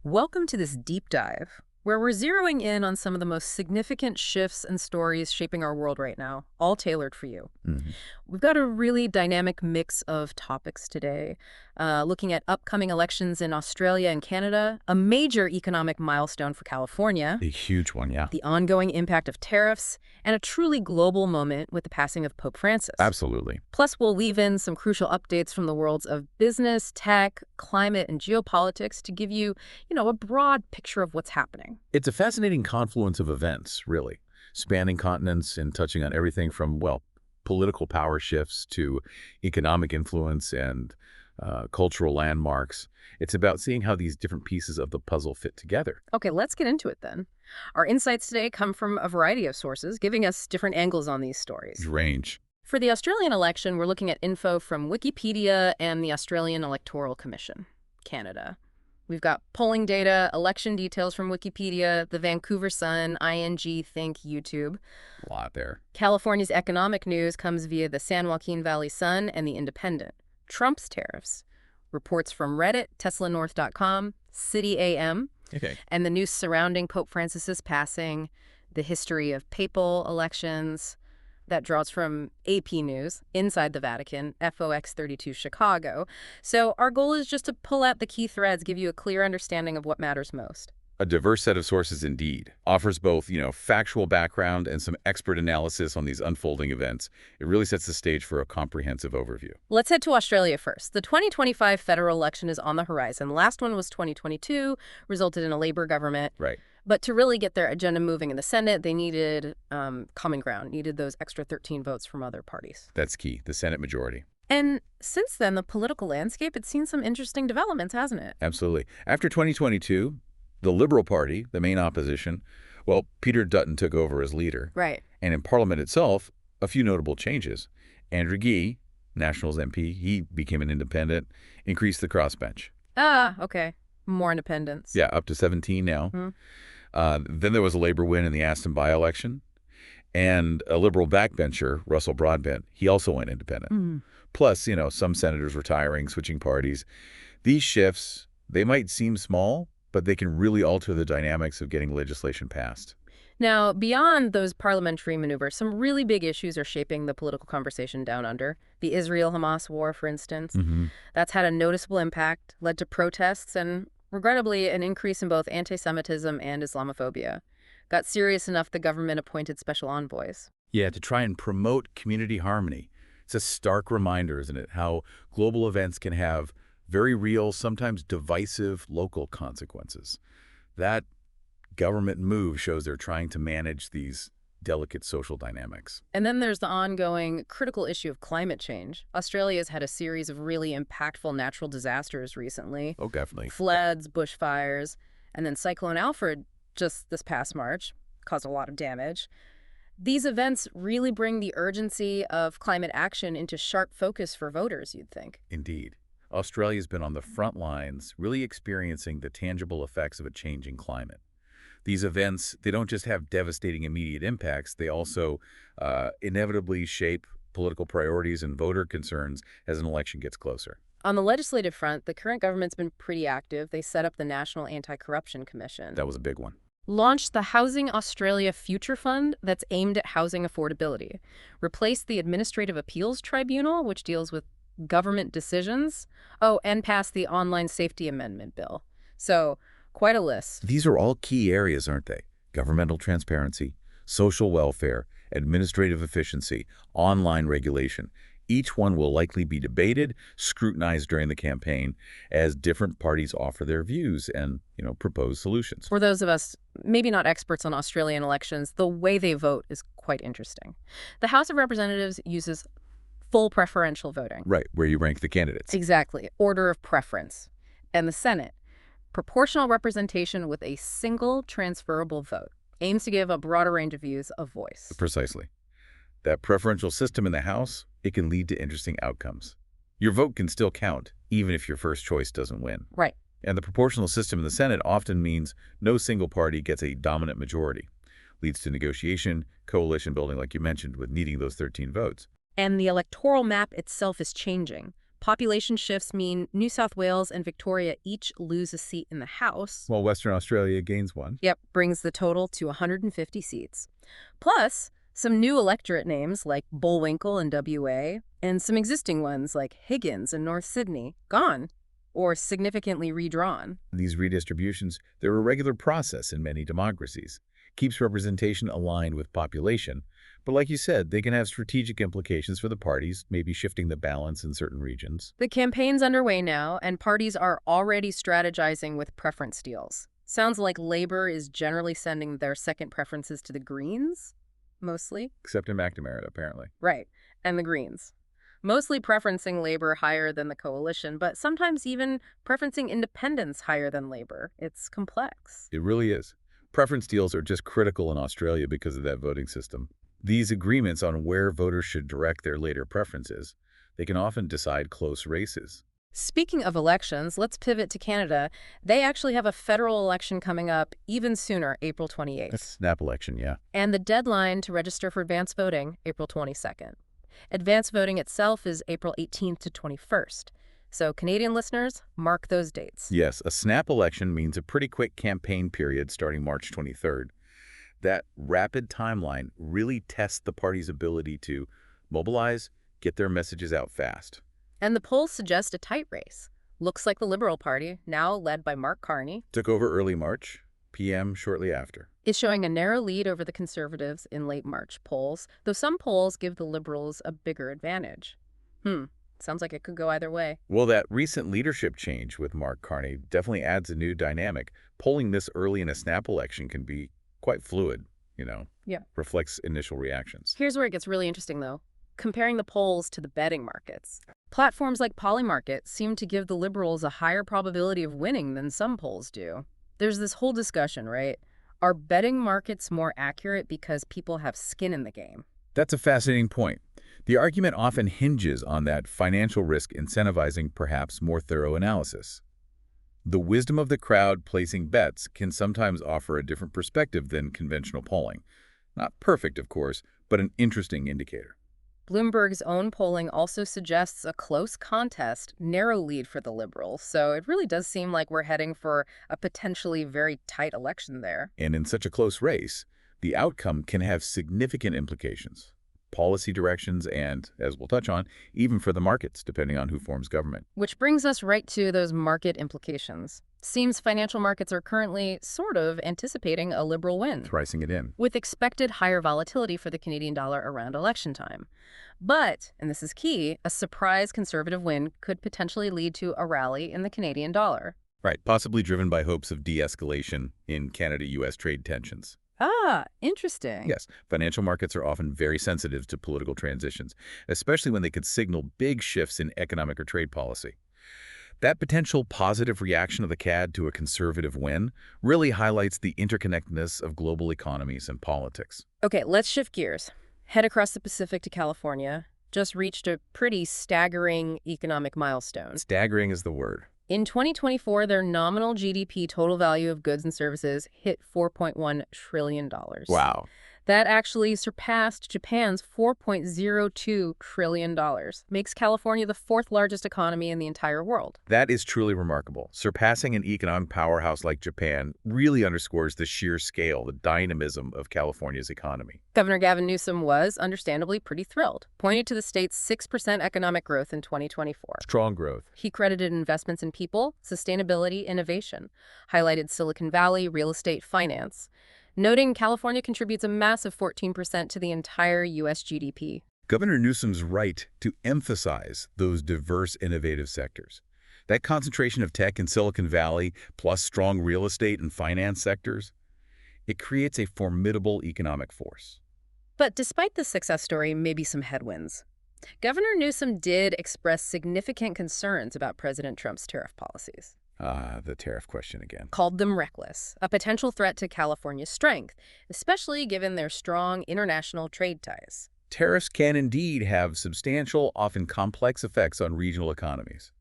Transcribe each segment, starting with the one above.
Welcome to this deep dive, where we're zeroing in on some of the most significant shifts and stories shaping our world right now, all tailored for you. Mhm. We've got a really dynamic mix of topics today, looking at upcoming elections in Australia and Canada, a major economic milestone for California, A huge one, yeah. the ongoing impact of tariffs, and a truly global moment with the passing of Pope Francis. Absolutely. Plus, we'll weave in some crucial updates from the worlds of business, tech, climate, and geopolitics to give you, a broad picture of what's happening. It's a fascinating confluence of events, really, spanning continents and touching on everything from, well, political power shifts to economic influence and cultural landmarks. It's about seeing how these different pieces of the puzzle fit together. Okay, let's get into it then. Our insights today come from a variety of sources, giving us different angles on these stories. Range. For the Australian election, we're looking at info from Wikipedia and the Australian Electoral Commission, Canada. We've got polling data, election details from Wikipedia, the Vancouver Sun, ING, Think, YouTube. A lot there. California's economic news comes via the San Joaquin Valley Sun and the Independent. Trump's tariffs. Reports from Reddit, TeslaNorth.com, City AM, Okay. and the news surrounding Pope Francis's passing, the history of papal elections. That draws from AP News, Inside the Vatican, FOX32 Chicago. So our goal is just to pull out the key threads, give you a clear understanding of what matters most. A diverse set of sources indeed. Offers both, factual background and some expert analysis on these unfolding events. It really sets the stage for a comprehensive overview. Let's head to Australia first. The 2025 federal election is on the horizon. Last one was 2022, resulted in a Labor government. Right. But to really get their agenda moving in the Senate, they needed common ground, needed those extra 13 votes from other parties. That's key, the Senate majority. And since then, the political landscape, it's seen some interesting developments, hasn't it? Absolutely. After 2022, the Liberal Party, the main opposition, well, Peter Dutton took over as leader. Right. And in Parliament itself, a few notable changes. Andrew Gee, Nationals MP, he became an independent, increased the crossbench. Ah, okay. More independence. Yeah, up to 17 now. Hmm. Then there was a Labor win in the Aston by-election. And a Liberal backbencher, Russell Broadbent, he also went independent. Mm. Plus, some senators retiring, switching parties. These shifts, they might seem small, but they can really alter the dynamics of getting legislation passed. Now, beyond those parliamentary maneuvers, some really big issues are shaping the political conversation down under. The Israel-Hamas war, for instance. That's had a noticeable impact, led to protests, and regrettably, an increase in both anti-Semitism and Islamophobia. Got serious enough the government appointed special envoys. Yeah, to try and promote community harmony. It's a stark reminder, isn't it, how global events can have very real, sometimes divisive local consequences. That government move shows they're trying to manage these delicate social dynamics. And then there's the ongoing critical issue of climate change. Australia's had a series of really impactful natural disasters recently. Oh, definitely. Floods, bushfires, and then Cyclone Alfred just this past March caused a lot of damage. These events really bring the urgency of climate action into sharp focus for voters, you'd think. Indeed. Australia's been on the front lines, really experiencing the tangible effects of a changing climate. These events, they don't just have devastating immediate impacts, they also inevitably shape political priorities and voter concerns as an election gets closer. On the legislative front, the current government's been pretty active. They set up the National Anti-Corruption Commission. That was a big one. Launched the Housing Australia Future Fund that's aimed at housing affordability. Replaced the Administrative Appeals Tribunal, which deals with government decisions. Oh, and passed the Online Safety Amendment Bill. So, quite a list. These are all key areas, aren't they? Governmental transparency, social welfare, administrative efficiency, online regulation. Each one will likely be debated, scrutinized during the campaign as different parties offer their views and, propose solutions. For those of us maybe not experts on Australian elections, the way they vote is quite interesting. The House of Representatives uses full preferential voting. Right, where you rank the candidates. Exactly. Order of preference. And the Senate, proportional representation with a single transferable vote, aims to give a broader range of views a voice. Precisely. That preferential system in the House, it can lead to interesting outcomes. Your vote can still count, even if your first choice doesn't win. Right. And the proportional system in the Senate often means no single party gets a dominant majority. Leads to negotiation, coalition building, like you mentioned, with needing those 13 votes. And the electoral map itself is changing. Population shifts mean New South Wales and Victoria each lose a seat in the House. Well, Western Australia gains one. Yep, brings the total to 150 seats. Plus, some new electorate names like Bullwinkle in WA, and some existing ones like Higgins in North Sydney, gone or significantly redrawn. These redistributions, they're a regular process in many democracies. Keeps representation aligned with population. But like you said, they can have strategic implications for the parties, maybe shifting the balance in certain regions. The campaign's underway now, and parties are already strategizing with preference deals. Sounds like Labor is generally sending their second preferences to the Greens, mostly. Except in McNamara, apparently. Right, and the Greens. Mostly preferencing Labor higher than the coalition, but sometimes even preferencing independents higher than Labor. It's complex. It really is. Preference deals are just critical in Australia because of that voting system. These agreements on where voters should direct their later preferences, they can often decide close races. Speaking of elections, let's pivot to Canada. They actually have a federal election coming up even sooner, April 28th. That's snap election, yeah. And the deadline to register for advance voting, April 22nd. Advance voting itself is April 18th to 21st. So Canadian listeners, mark those dates. Yes, a snap election means a pretty quick campaign period starting March 23rd. That rapid timeline really tests the party's ability to mobilize, get their messages out fast. And the polls suggest a tight race. Looks like the Liberal Party, now led by Mark Carney, Took over early March, PM shortly after. is showing a narrow lead over the Conservatives in late March polls, though some polls give the Liberals a bigger advantage. Sounds like it could go either way. Well, that recent leadership change with Mark Carney definitely adds a new dynamic. Polling this early in a snap election can be quite fluid, Yeah. reflects initial reactions. Here's where it gets really interesting, though. Comparing the polls to the betting markets. Platforms like Polymarket seem to give the Liberals a higher probability of winning than some polls do. There's this whole discussion, right? Are betting markets more accurate because people have skin in the game? That's a fascinating point. The argument often hinges on that financial risk incentivizing perhaps more thorough analysis. The wisdom of the crowd placing bets can sometimes offer a different perspective than conventional polling. Not perfect, of course, but an interesting indicator. Bloomberg's own polling also suggests a close contest, narrow lead for the Liberals, so it really does seem like we're heading for a potentially very tight election there. And in such a close race, the outcome can have significant implications. Policy directions and, as we'll touch on, even for the markets, depending on who forms government. Which brings us right to those market implications. Seems financial markets are currently sort of anticipating a Liberal win, Pricing it in. with expected higher volatility for the Canadian dollar around election time. But, and this is key, a surprise Conservative win could potentially lead to a rally in the Canadian dollar. Right, possibly driven by hopes of de-escalation in Canada-U.S. trade tensions. Ah, interesting. Yes, financial markets are often very sensitive to political transitions, especially when they could signal big shifts in economic or trade policy. That potential positive reaction of the CAD to a Conservative win really highlights the interconnectedness of global economies and politics. Okay, let's shift gears. Head across the Pacific to California. Just reached a pretty staggering economic milestone. Staggering is the word. In 2024, their nominal GDP total value of goods and services hit $4.1 trillion. Wow. That actually surpassed Japan's $4.02 trillion. Makes California the fourth largest economy in the entire world. That is truly remarkable. Surpassing an economic powerhouse like Japan really underscores the sheer scale, the dynamism of California's economy. Governor Gavin Newsom was, understandably, pretty thrilled, pointing to the state's 6% economic growth in 2024. Strong growth. He credited investments in people, sustainability, innovation, highlighted Silicon Valley, real estate, finance, noting California contributes a massive 14% to the entire U.S. GDP. Governor Newsom's right to emphasize those diverse, innovative sectors. That concentration of tech in Silicon Valley, plus strong real estate and finance sectors, it creates a formidable economic force. But despite the success story, maybe some headwinds. Governor Newsom did express significant concerns about President Trump's tariff policies. The tariff question again. Called them reckless, a potential threat to California's strength, especially given their strong international trade ties. Tariffs can indeed have substantial, often complex effects on regional economies,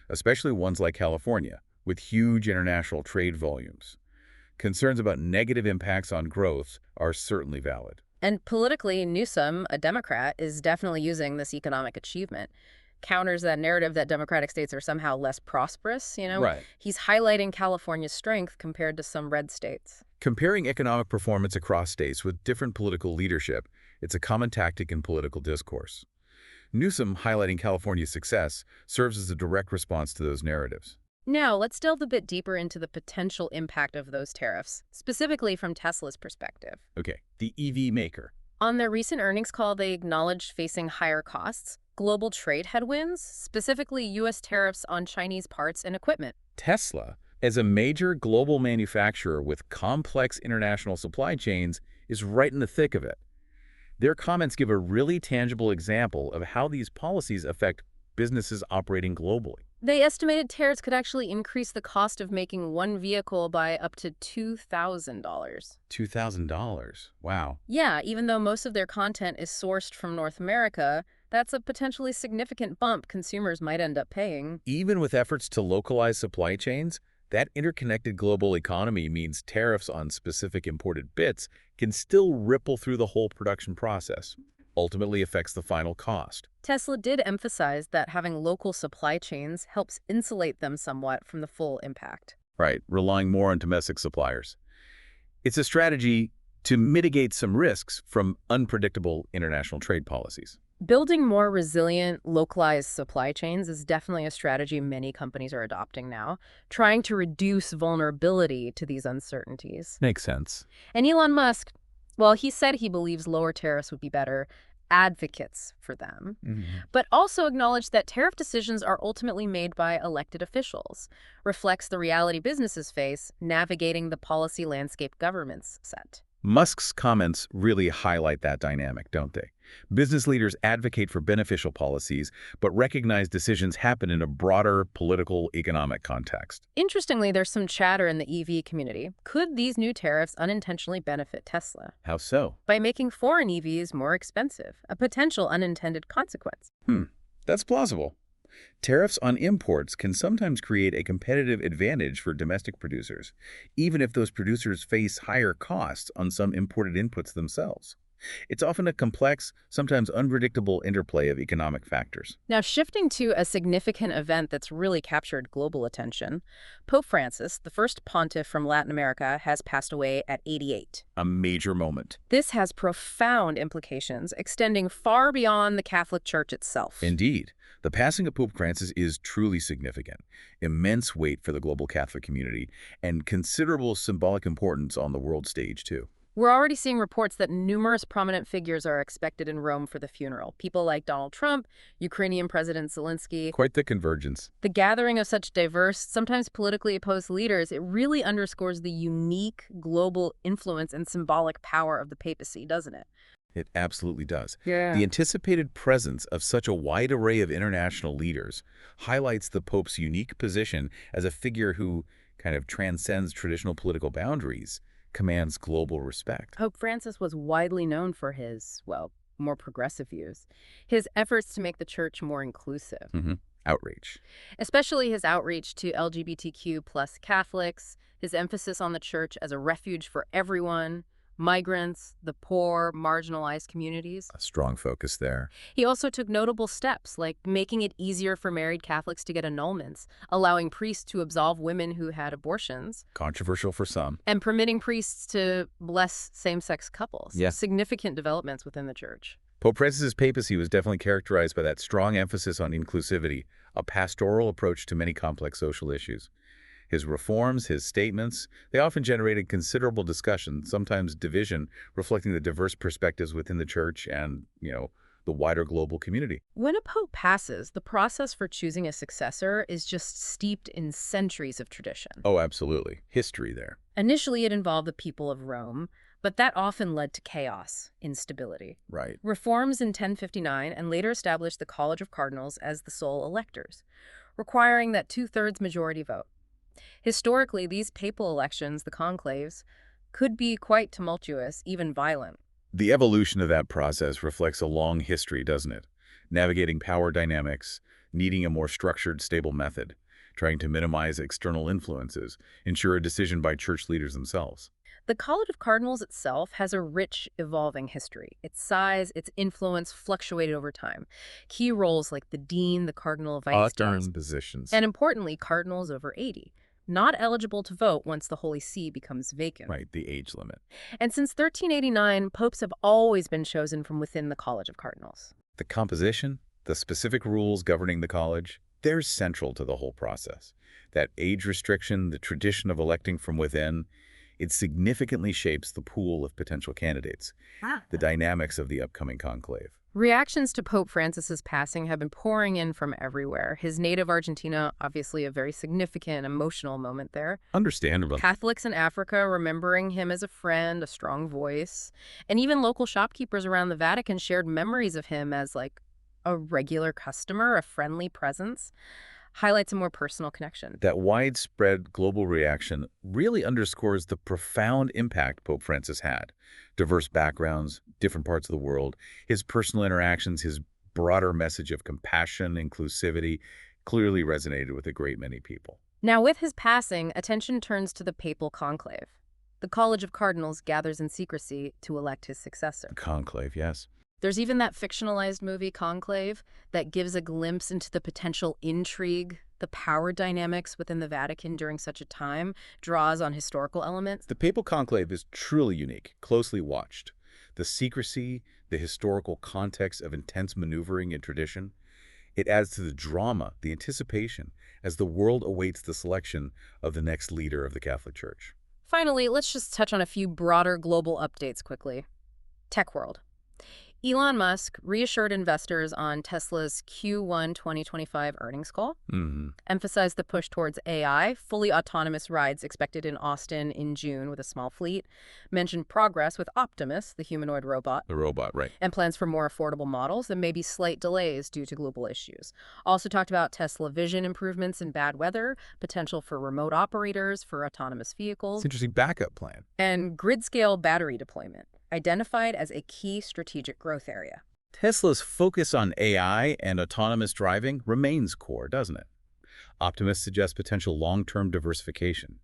especially ones like California, with huge international trade volumes. Concerns about negative impacts on growth are certainly valid. And politically, Newsom, a Democrat, is definitely using this economic achievement. counters that narrative that democratic states are somehow less prosperous, you know? Right. He's highlighting California's strength compared to some red states. Comparing economic performance across states with different political leadership, it's a common tactic in political discourse. Newsom highlighting California's success serves as a direct response to those narratives. Now, let's delve a bit deeper into the potential impact of those tariffs, specifically from Tesla's perspective. Okay, the EV maker. On their recent earnings call, they acknowledged facing higher costs, global trade headwinds, specifically U.S. tariffs on Chinese parts and equipment. Tesla, as a major global manufacturer with complex international supply chains, is right in the thick of it. Their comments give a really tangible example of how these policies affect businesses operating globally. They estimated tariffs could actually increase the cost of making one vehicle by up to $2,000. $2,000. Wow. Yeah, even though most of their content is sourced from North America, that's a potentially significant bump consumers might end up paying. Even with efforts to localize supply chains, that interconnected global economy means tariffs on specific imported bits can still ripple through the whole production process. Ultimately affects the final cost. Tesla did emphasize that having local supply chains helps insulate them somewhat from the full impact. Right, relying more on domestic suppliers. It's a strategy to mitigate some risks from unpredictable international trade policies. Building more resilient, localized supply chains is definitely a strategy many companies are adopting now, trying to reduce vulnerability to these uncertainties. Makes sense. And Elon Musk, well, he said he believes lower tariffs would be better advocates for them, but also acknowledged that tariff decisions are ultimately made by elected officials, reflects the reality businesses face navigating the policy landscape governments set. Musk's comments really highlight that dynamic, don't they? Business leaders advocate for beneficial policies, but recognize decisions happen in a broader political, economic context. Interestingly, there's some chatter in the EV community. Could these new tariffs unintentionally benefit Tesla? How so? By making foreign EVs more expensive, a potential unintended consequence. That's plausible. Tariffs on imports can sometimes create a competitive advantage for domestic producers, even if those producers face higher costs on some imported inputs themselves. It's often a complex, sometimes unpredictable interplay of economic factors. Now, shifting to a significant event that's really captured global attention, Pope Francis, the first pontiff from Latin America, has passed away at 88. A major moment. This has profound implications, extending far beyond the Catholic Church itself. Indeed. The passing of Pope Francis is truly significant. Immense weight for the global Catholic community, and considerable symbolic importance on the world stage, too. We're already seeing reports that numerous prominent figures are expected in Rome for the funeral. People like Donald Trump, Ukrainian President Zelensky. Quite the convergence. The gathering of such diverse, sometimes politically opposed leaders, it really underscores the unique global influence and symbolic power of the papacy, doesn't it? It absolutely does. Yeah. The anticipated presence of such a wide array of international leaders highlights the Pope's unique position as a figure who kind of transcends traditional political boundaries, commands global respect. Pope Francis was widely known for his, well, more progressive views, his efforts to make the church more inclusive. Outreach. Especially his outreach to LGBTQ plus Catholics, his emphasis on the church as a refuge for everyone, migrants, the poor, marginalized communities. A strong focus there. He also took notable steps, like making it easier for married Catholics to get annulments, allowing priests to absolve women who had abortions. Controversial for some. And permitting priests to bless same-sex couples. Yeah. Significant developments within the church. Pope Francis's papacy was definitely characterized by that strong emphasis on inclusivity, a pastoral approach to many complex social issues. His reforms, his statements, they often generated considerable discussion, sometimes division, reflecting the diverse perspectives within the church and, the wider global community. When a pope passes, the process for choosing a successor is just steeped in centuries of tradition. Oh, absolutely. History there. Initially, it involved the people of Rome, but that often led to chaos, instability. Right. Reforms in 1059 and later established the College of Cardinals as the sole electors, requiring that 2/3 majority vote. Historically, these papal elections, the conclaves, could be quite tumultuous, even violent. The evolution of that process reflects a long history, doesn't it? Navigating power dynamics, needing a more structured, stable method. trying to minimize external influences, ensure a decision by church leaders themselves. The College of Cardinals itself has a rich, evolving history. Its size, its influence fluctuated over time. Key roles like the dean, the cardinal vice chancellor, Darn positions. and importantly, cardinals over 80, not eligible to vote once the Holy See becomes vacant. Right, the age limit. And since 1389, popes have always been chosen from within the College of Cardinals. The composition, the specific rules governing the college, they're central to the whole process. That age restriction, the tradition of electing from within, it significantly shapes the pool of potential candidates, the dynamics of the upcoming conclave. Reactions to Pope Francis's passing have been pouring in from everywhere. His native Argentina, obviously a very significant emotional moment there. Understandable. Catholics in Africa remembering him as a friend, a strong voice. And even local shopkeepers around the Vatican shared memories of him as like a regular customer, a friendly presence. Highlights a more personal connection. That widespread global reaction really underscores the profound impact Pope Francis had. Diverse backgrounds, different parts of the world, his personal interactions, his broader message of compassion, inclusivity, clearly resonated with a great many people. Now, with his passing, attention turns to the papal conclave. The College of Cardinals gathers in secrecy to elect his successor. The conclave, yes. There's even that fictionalized movie, Conclave, that gives a glimpse into the potential intrigue, the power dynamics within the Vatican during such a time, draws on historical elements. The papal conclave is truly unique, closely watched. The secrecy, the historical context of intense maneuvering and tradition, it adds to the drama, the anticipation, as the world awaits the selection of the next leader of the Catholic Church. Finally, let's just touch on a few broader global updates quickly. Tech world. Elon Musk reassured investors on Tesla's Q1 2025 earnings call, emphasized the push towards AI, fully autonomous rides expected in Austin in June with a small fleet, mentioned progress with Optimus, the humanoid robot, The robot, right. and plans for more affordable models and maybe slight delays due to global issues. Also talked about Tesla vision improvements in bad weather, potential for remote operators for autonomous It's vehicles, an interesting backup plan. and grid-scale battery deployment, identified as a key strategic growth area. Tesla's focus on AI and autonomous driving remains core, doesn't it? Optimus suggests potential long-term diversification,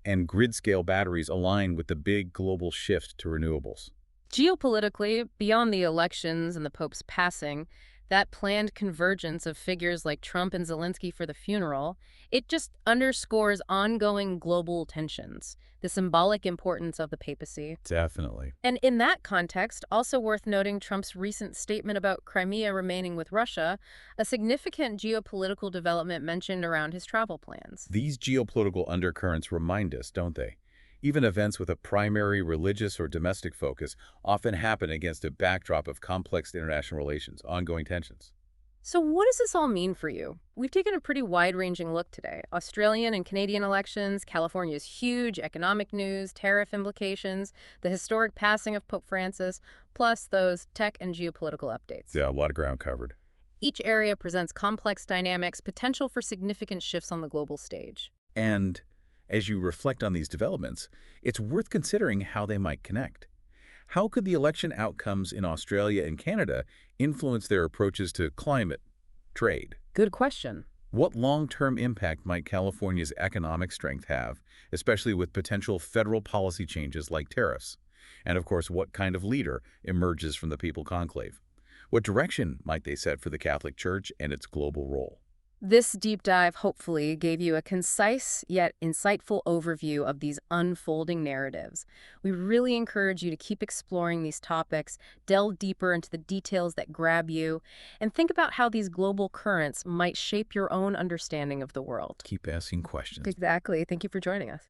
and grid-scale batteries align with the big global shift to renewables. Geopolitically, beyond the elections and the Pope's passing, that planned convergence of figures like Trump and Zelensky for the funeral, it just underscores ongoing global tensions, the symbolic importance of the papacy. Definitely. And in that context, also worth noting Trump's recent statement about Crimea remaining with Russia, a significant geopolitical development mentioned around his travel plans. These geopolitical undercurrents remind us, don't they? Even events with a primary religious or domestic focus often happen against a backdrop of complex international relations, ongoing tensions. So what does this all mean for you? We've taken a pretty wide-ranging look today. Australian and Canadian elections, California's huge economic news, tariff implications, the historic passing of Pope Francis, plus those tech and geopolitical updates. Yeah, a lot of ground covered. Each area presents complex dynamics, potential for significant shifts on the global stage. And as you reflect on these developments, it's worth considering how they might connect. How could the election outcomes in Australia and Canada influence their approaches to climate, trade? Good question. What long-term impact might California's economic strength have, especially with potential federal policy changes like tariffs? And of course, what kind of leader emerges from the papal conclave? What direction might they set for the Catholic Church and its global role? This deep dive hopefully gave you a concise yet insightful overview of these unfolding narratives. We really encourage you to keep exploring these topics, delve deeper into the details that grab you, and think about how these global currents might shape your own understanding of the world. Keep asking questions. Exactly. Thank you for joining us.